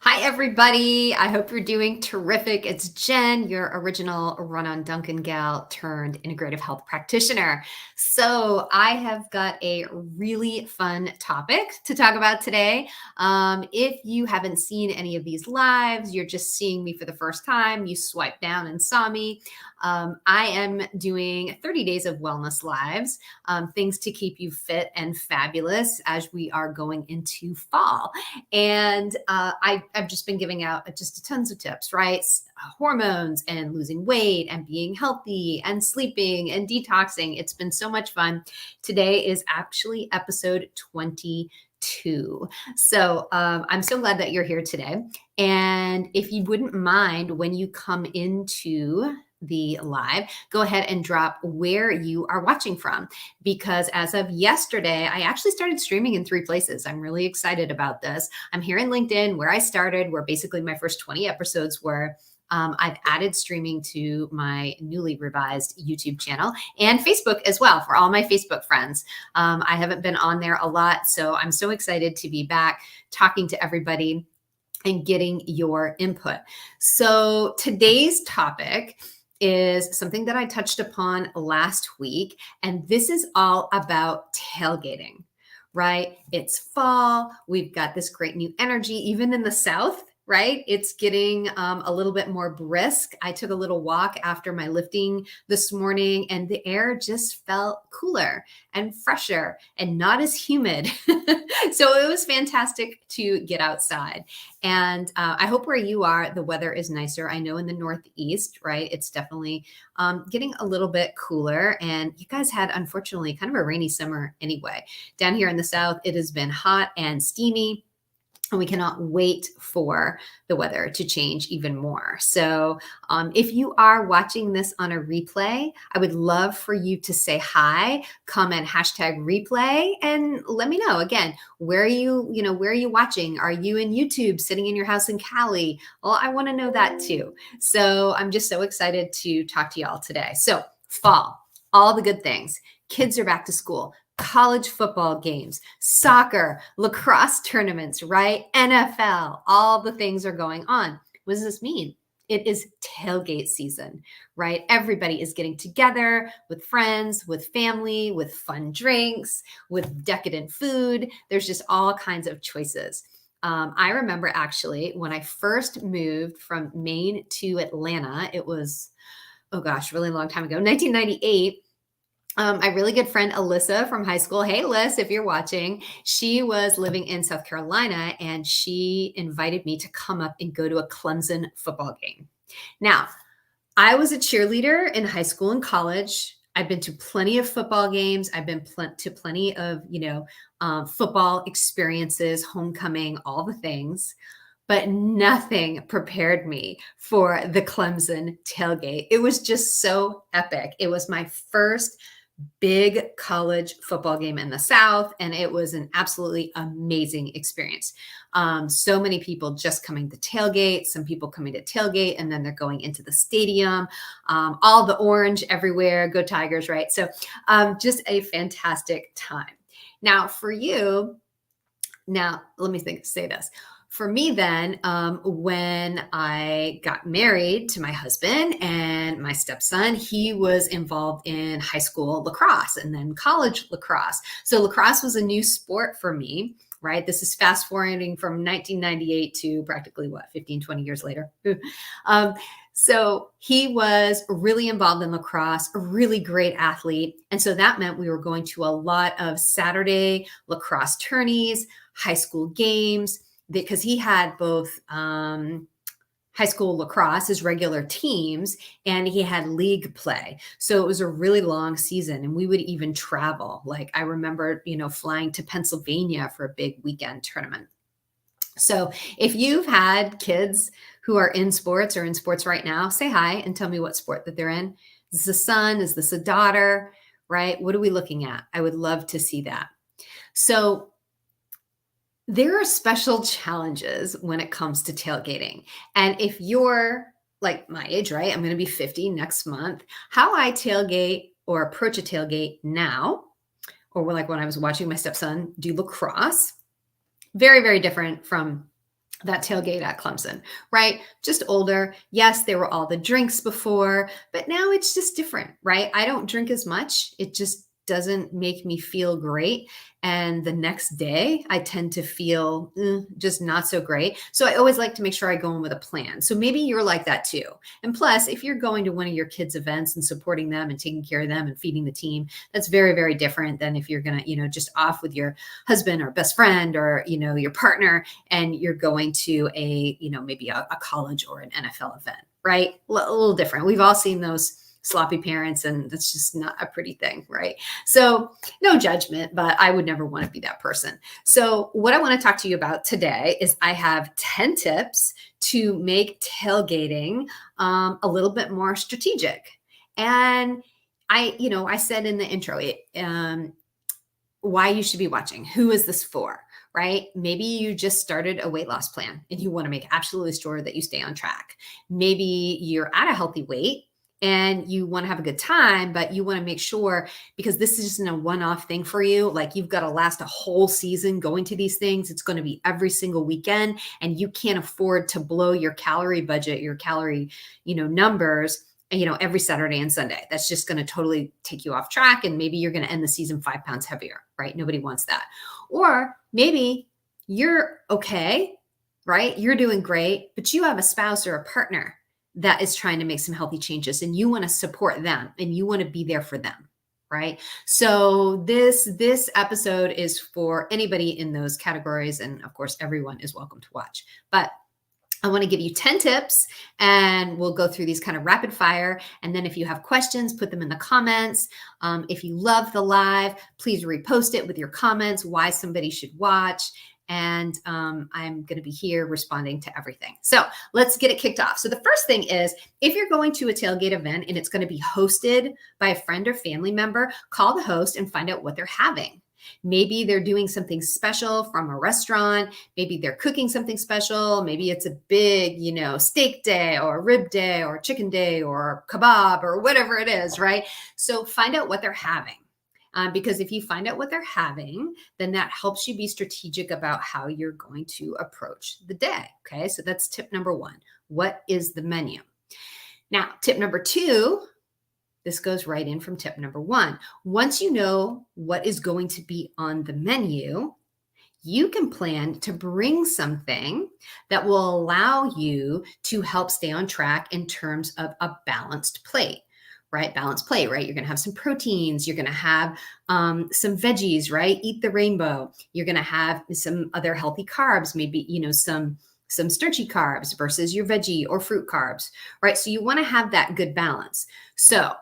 Hi, everybody. I hope you're doing terrific. It's Jen, your original run on Duncan gal turned integrative health practitioner. So, I have got a really fun topic to talk about today. If you haven't seen any of these lives, you're just seeing me for the first time, you swiped down and saw me. I am doing 30 days of wellness lives, things to keep you fit and fabulous as we are going into fall. And I've just been giving out just tons of tips, right? Hormones and losing weight and being healthy and sleeping and detoxing. It's been so much fun. Today is actually episode 22. So I'm so glad that you're here today. And if you wouldn't mind, when you come into the live, go ahead and drop where you are watching from, because as of yesterday, I actually started streaming in 3 places. I'm really excited about this. I'm here in LinkedIn, where I started, where basically my first 20 episodes were. I've added streaming to my newly revised YouTube channel and Facebook as well for all my Facebook friends. I haven't been on there a lot, so I'm so excited to be back talking to everybody and getting your input. So today's topic is something that I touched upon last week, and this is all about tailgating, right? It's fall. We've got this great new energy, even in the South. Right? It's getting a little bit more brisk. I took a little walk after my lifting this morning, and the air just felt cooler and fresher and not as humid. So it was fantastic to get outside. And I hope where you are, the weather is nicer. I know in the Northeast, right? It's definitely getting a little bit cooler. And you guys had, unfortunately, kind of a rainy summer anyway. Down here in the South, it has been hot and steamy. And we cannot wait for the weather to change even more. So, if you are watching this on a replay, I would love for you to say hi, comment hashtag replay, and let me know again, where are where are you watching? Are you in YouTube, sitting in your house in Cali? Well, I want to know that too. So, I'm just so excited to talk to y'all today. So, fall, all the good things. Kids are back to school. College football games, soccer, lacrosse tournaments, right? NFL, all the things are going on. What does this mean? It is tailgate season, right? Everybody is getting together with friends, with family, with fun drinks, with decadent food. There's just all kinds of choices. I remember actually when I first moved from Maine to Atlanta, it was, oh gosh, really long time ago, 1998. My really good friend Alyssa from high school. Hey, Liz, if you're watching, she was living in South Carolina, and she invited me to come up and go to a Clemson football game. Now, I was a cheerleader in high school and college. I've been to plenty of football games. I've been to plenty of, football experiences, homecoming, all the things. But nothing prepared me for the Clemson tailgate. It was just so epic. It was my first big college football game in the South, and it was an absolutely amazing experience. So many people just coming to tailgate, some people coming to tailgate, and then they're going into the stadium, all the orange everywhere, go Tigers, right? So just a fantastic time. Now, for you, let me say this. For me, then, when I got married to my husband and my stepson, he was involved in high school lacrosse and then college lacrosse. So lacrosse was a new sport for me, right? This is fast forwarding from 1998 to practically 15, 20 years later. So he was really involved in lacrosse, a really great athlete. And so that meant we were going to a lot of Saturday lacrosse tourneys, high school games, because he had both high school lacrosse, his regular teams, and he had league play. So it was a really long season, and we would even travel. Like I remember, flying to Pennsylvania for a big weekend tournament. So if you've had kids who are in sports or in sports right now, say hi and tell me what sport that they're in. Is this a son? Is this a daughter? Right? What are we looking at? I would love to see that. So there are special challenges when it comes to tailgating. And if you're like my age, right? I'm going to be 50 next month. How I tailgate or approach a tailgate now, or like when I was watching my stepson do lacrosse, very, very different from that tailgate at Clemson, right? Just older. Yes, there were all the drinks before, but now it's just different, right? I don't drink as much. It just doesn't make me feel great. And the next day, I tend to feel just not so great. So I always like to make sure I go in with a plan. So maybe you're like that too. And plus, if you're going to one of your kids' events and supporting them and taking care of them and feeding the team, that's very, very different than if you're going to, just off with your husband or best friend or, your partner and you're going to maybe a college or an NFL event, right? A little different. We've all seen those sloppy parents, and that's just not a pretty thing, right? So, no judgment, but I would never want to be that person. So, what I want to talk to you about today is I have 10 tips to make tailgating a little bit more strategic. And I said in the intro, why you should be watching. Who is this for? Right? Maybe you just started a weight loss plan and you want to make absolutely sure that you stay on track. Maybe you're at a healthy weight and you want to have a good time, but you want to make sure because this isn't a one-off thing for you. Like you've got to last a whole season going to these things. It's going to be every single weekend and you can't afford to blow your calorie budget, your calorie, numbers every Saturday and Sunday. That's just going to totally take you off track. And maybe you're going to end the season 5 pounds heavier, right? Nobody wants that. Or maybe you're okay, right? You're doing great, but you have a spouse or a partner that is trying to make some healthy changes and you want to support them and you want to be there for them, right? So this episode is for anybody in those categories. And of course, everyone is welcome to watch. But I want to give you 10 tips and we'll go through these kind of rapid fire. And then if you have questions, put them in the comments. If you love the live, please repost it with your comments, why somebody should watch. And I'm going to be here responding to everything. So let's get it kicked off. So the first thing is if you're going to a tailgate event and it's going to be hosted by a friend or family member, call the host and find out what they're having. Maybe they're doing something special from a restaurant. Maybe they're cooking something special. Maybe it's a big, steak day or rib day or chicken day or kebab or whatever it is, right? So find out what they're having. Because if you find out what they're having, then that helps you be strategic about how you're going to approach the day. Okay, so that's tip number 1. What is the menu? Now, tip number 2, this goes right in from tip number 1. Once you know what is going to be on the menu, you can plan to bring something that will allow you to help stay on track in terms of a balanced plate. Right? Balanced plate, right? You're going to have some proteins. You're going to have some veggies, right? Eat the rainbow. You're going to have some other healthy carbs, maybe, some starchy carbs versus your veggie or fruit carbs, right? So you want to have that good balance. So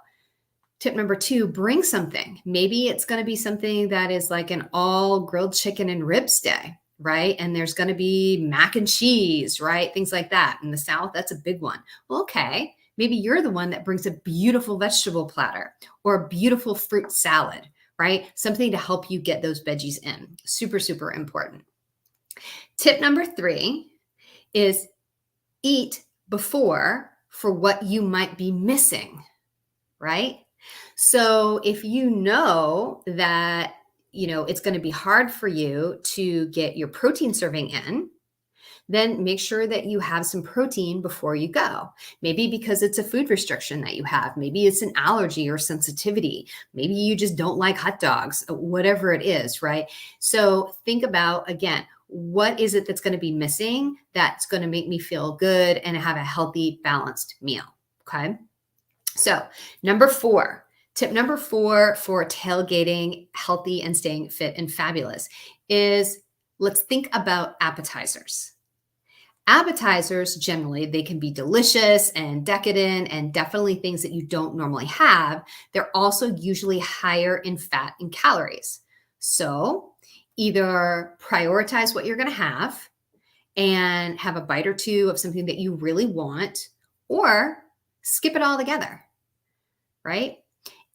tip number 2, bring something. Maybe it's going to be something that is like an all grilled chicken and ribs day, right? And there's going to be mac and cheese, right? Things like that. In the South, that's a big one. Well, okay. Maybe you're the one that brings a beautiful vegetable platter or a beautiful fruit salad, right? Something to help you get those veggies in. Super, super important. Tip number 3 is eat before for what you might be missing, right? So if you know that, it's going to be hard for you to get your protein serving in, then make sure that you have some protein before you go. Maybe because it's a food restriction that you have. Maybe it's an allergy or sensitivity. Maybe you just don't like hot dogs, whatever it is, right? So think about, again, what is it that's going to be missing that's going to make me feel good and have a healthy, balanced meal, okay? So tip number 4 for tailgating healthy and staying fit and fabulous is let's think about appetizers. Appetizers, generally, they can be delicious and decadent and definitely things that you don't normally have. They're also usually higher in fat and calories. So either prioritize what you're going to have and have a bite or two of something that you really want, or skip it all together, right?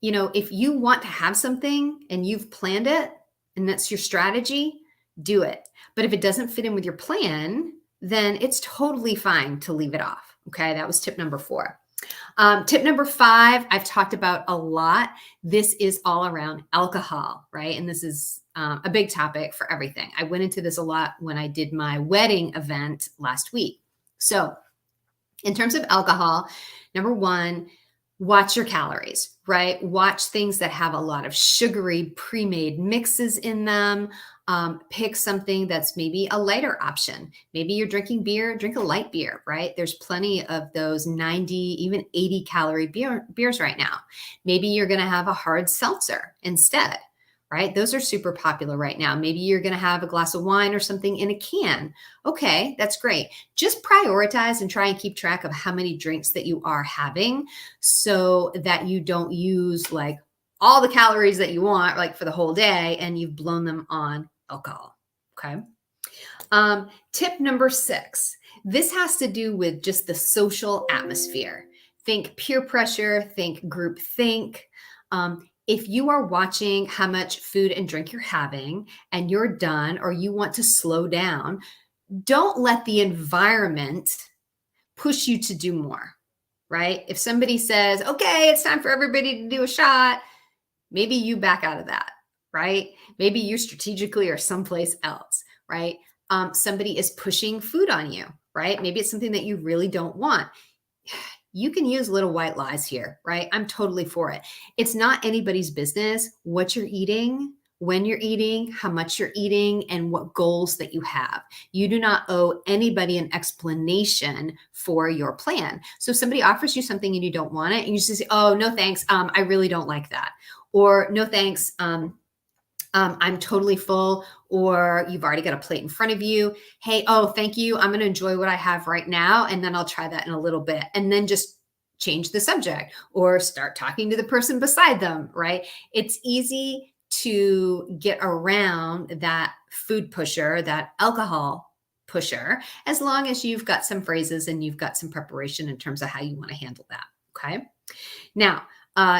If you want to have something and you've planned it and that's your strategy, do it. But if it doesn't fit in with your plan, then it's totally fine to leave it off. Okay, that was tip number 4. Tip number 5, I've talked about a lot. This is all around alcohol, right? And this is a big topic for everything. I went into this a lot when I did my wedding event last week. So, in terms of alcohol, number 1, watch your calories, right? Watch things that have a lot of sugary pre-made mixes in them. Pick something that's maybe a lighter option. Maybe you're drinking beer, drink a light beer, right? There's plenty of those 90, even 80 calorie beers right now. Maybe you're going to have a hard seltzer instead, right? Those are super popular right now. Maybe you're going to have a glass of wine or something in a can. Okay, that's great. Just prioritize and try and keep track of how many drinks that you are having so that you don't use like all the calories that you want like for the whole day and you've blown them on alcohol. Okay. Tip number 6. This has to do with just the social atmosphere. Think peer pressure, think group think. If you are watching how much food and drink you're having and you're done or you want to slow down, don't let the environment push you to do more, right? If somebody says, okay, it's time for everybody to do a shot, maybe you back out of that, right? Maybe you strategically are someplace else, right? Somebody is pushing food on you, right? Maybe it's something that you really don't want. You can use little white lies here, right? I'm totally for it. It's not anybody's business what you're eating, when you're eating, how much you're eating, and what goals that you have. You do not owe anybody an explanation for your plan. So if somebody offers you something and you don't want it, and you just say, oh, no, thanks. I really don't like that. Or no, thanks. I'm totally full, or you've already got a plate in front of you. Hey, oh, thank you. I'm going to enjoy what I have right now. And then I'll try that in a little bit. And then just change the subject or start talking to the person beside them, right? It's easy to get around that food pusher, that alcohol pusher, as long as you've got some phrases and you've got some preparation in terms of how you want to handle that. Okay. Now,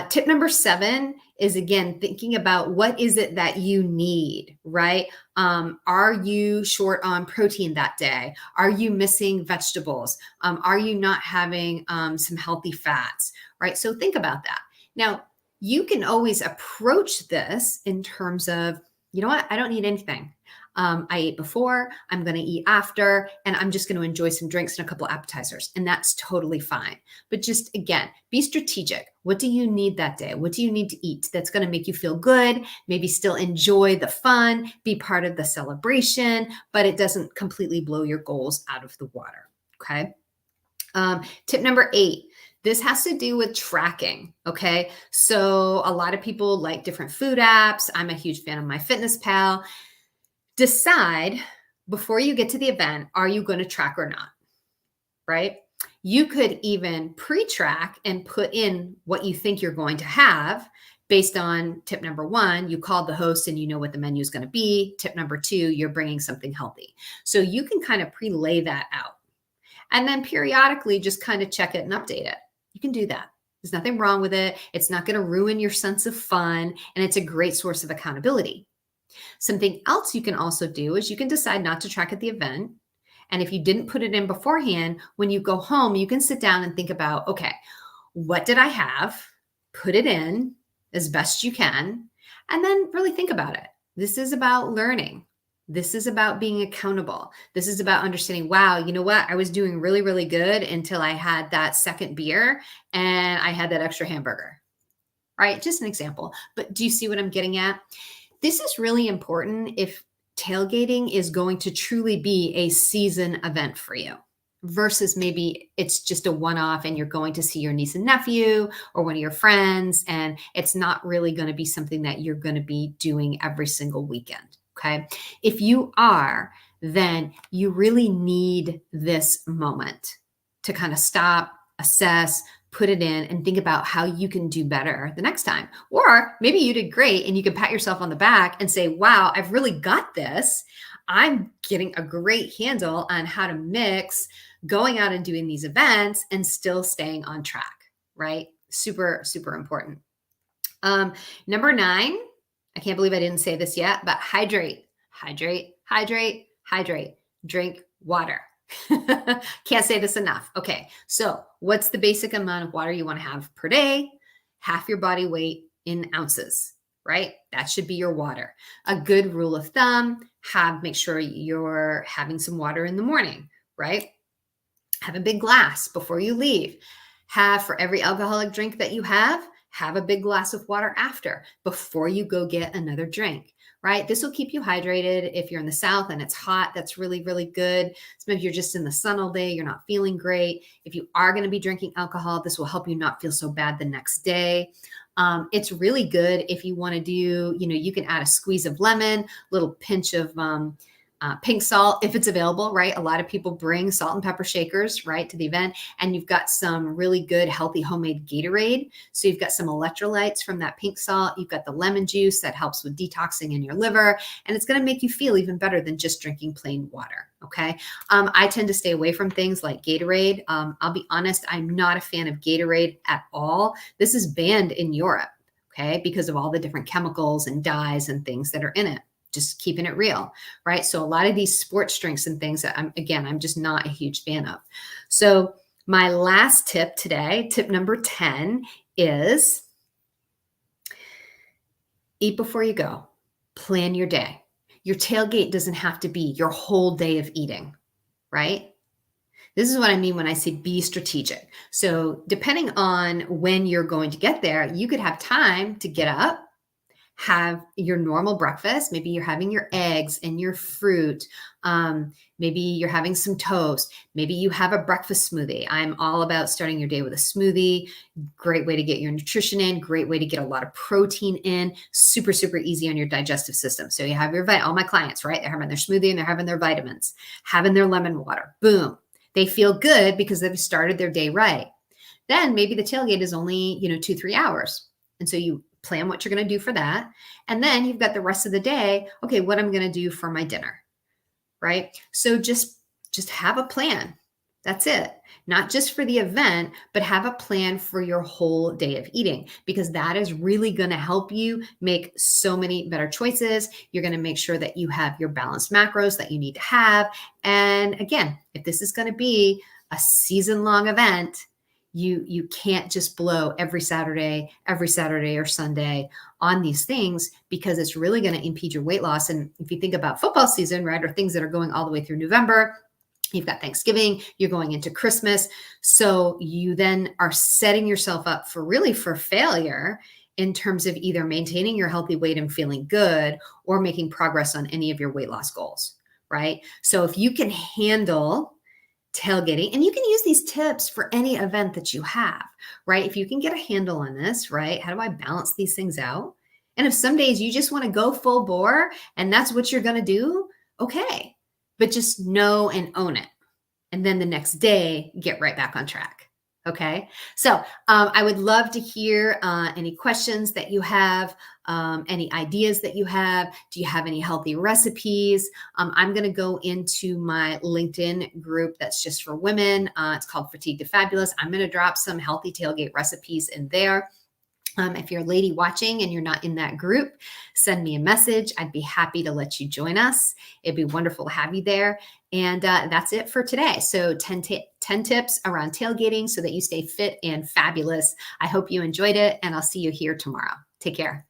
tip number 7 is again thinking about what is it that you need, right? Are you short on protein that day? Are you missing vegetables? Are you not having some healthy fats, right? So think about that. Now, you can always approach this in terms of, you know what? I don't need anything. I ate before, I'm going to eat after, and I'm just going to enjoy some drinks and a couple appetizers. And that's totally fine. But just again, be strategic. What do you need that day? What do you need to eat that's going to make you feel good? Maybe still enjoy the fun, be part of the celebration, but it doesn't completely blow your goals out of the water. Okay. Tip number 8. This has to do with tracking. Okay. So a lot of people like different food apps. I'm a huge fan of MyFitnessPal. Decide before you get to the event, are you going to track or not? Right? You could even pre-track and put in what you think you're going to have based on tip number 1, you called the host and you know what the menu is going to be. Tip number 2, you're bringing something healthy. So you can kind of pre-lay that out. And then periodically just kind of check it and update it. You can do that. There's nothing wrong with it. It's not going to ruin your sense of fun. And it's a great source of accountability. Something else you can also do is you can decide not to track at the event. And if you didn't put it in beforehand, when you go home, you can sit down and think about, okay, what did I have? Put it in as best you can, and then really think about it. This is about learning. This is about being accountable. This is about understanding, wow, you know what? I was doing really, really good until I had that second beer and I had that extra hamburger, right? Just an example. But do you see what I'm getting at? This is really important if tailgating is going to truly be a season event for you versus maybe it's just a one-off and you're going to see your niece and nephew or one of your friends, and it's not really going to be something that you're going to be doing every single weekend. Okay. If you are, then you really need this moment to kind of stop, assess, put it in, and think about how you can do better the next time. Or maybe you did great and you can pat yourself on the back and say, wow, I've really got this. I'm getting a great handle on how to mix going out and doing these events and still staying on track, right? Super, super important. Number 9, I can't believe I didn't say this yet, but hydrate, hydrate, hydrate, hydrate. Drink water. Can't say this enough. Okay, so what's the basic amount of water you want to have per day? Half your body weight in ounces, right? That should be your water. A good rule of thumb, make sure you're having some water in the morning, right? Have a big glass before you leave. Have for every alcoholic drink that you have a big glass of water after before you go get another drink, right? This will keep you hydrated. If you're in the South and it's hot, that's really, really good. So if you're just in the sun all day, you're not feeling great. If you are going to be drinking alcohol, this will help you not feel so bad the next day. It's really good if you want to do, you can add a squeeze of lemon, little pinch of pink salt if it's available, right? A lot of people bring salt and pepper shakers, right, to the event, and you've got some really good, healthy homemade Gatorade. So you've got some electrolytes from that pink salt. You've got the lemon juice that helps with detoxing in your liver, and it's going to make you feel even better than just drinking plain water. Okay. I tend to stay away from things like Gatorade. I'll be honest, I'm not a fan of Gatorade at all. This is banned in Europe, okay, because of all the different chemicals and dyes and things that are in it. Just keeping it real, right? So a lot of these sports drinks and things that I'm just not a huge fan of. So my last tip today, tip number 10, is eat before you go. Plan your day. Your tailgate doesn't have to be your whole day of eating, right? This is what I mean when I say be strategic. So depending on when you're going to get there, you could have time to get up, have your normal breakfast. Maybe you're having your eggs and your fruit. Maybe you're having some toast. Maybe you have a breakfast smoothie. I'm all about starting your day with a smoothie. Great way to get your nutrition in. Great way to get a lot of protein in. Super, super easy on your digestive system. So you have all my clients, right? They're having their smoothie and they're having their vitamins, having their lemon water. Boom. They feel good because they've started their day right. Then maybe the tailgate is only, 2-3 hours. And so you plan what you're going to do for that. And then you've got the rest of the day. Okay, what I'm going to do for my dinner, right? So just have a plan. That's it. Not just for the event, but have a plan for your whole day of eating, because that is really going to help you make so many better choices. You're going to make sure that you have your balanced macros that you need to have. And again, if this is going to be a season-long event, you can't just blow every Saturday or Sunday on these things, because it's really going to impede your weight loss. And if you think about football season, right, or things that are going all the way through November, you've got Thanksgiving, you're going into Christmas. So you then are setting yourself up for failure in terms of either maintaining your healthy weight and feeling good, or making progress on any of your weight loss goals, right? So if you can handle tailgating, and you can use these tips for any event that you have, right? If you can get a handle on this, right? How do I balance these things out? And if some days you just want to go full bore and that's what you're going to do, okay, but just know and own it. And then the next day, get right back on track. Okay. So I would love to hear any questions that you have, any ideas that you have. Do you have any healthy recipes? I'm going to go into my LinkedIn group that's just for women. It's called Fatigue to Fabulous. I'm going to drop some healthy tailgate recipes in there. If you're a lady watching and you're not in that group, send me a message. I'd be happy to let you join us. It'd be wonderful to have you there. And that's it for today. So 10 tips around tailgating so that you stay fit and fabulous. I hope you enjoyed it, and I'll see you here tomorrow. Take care.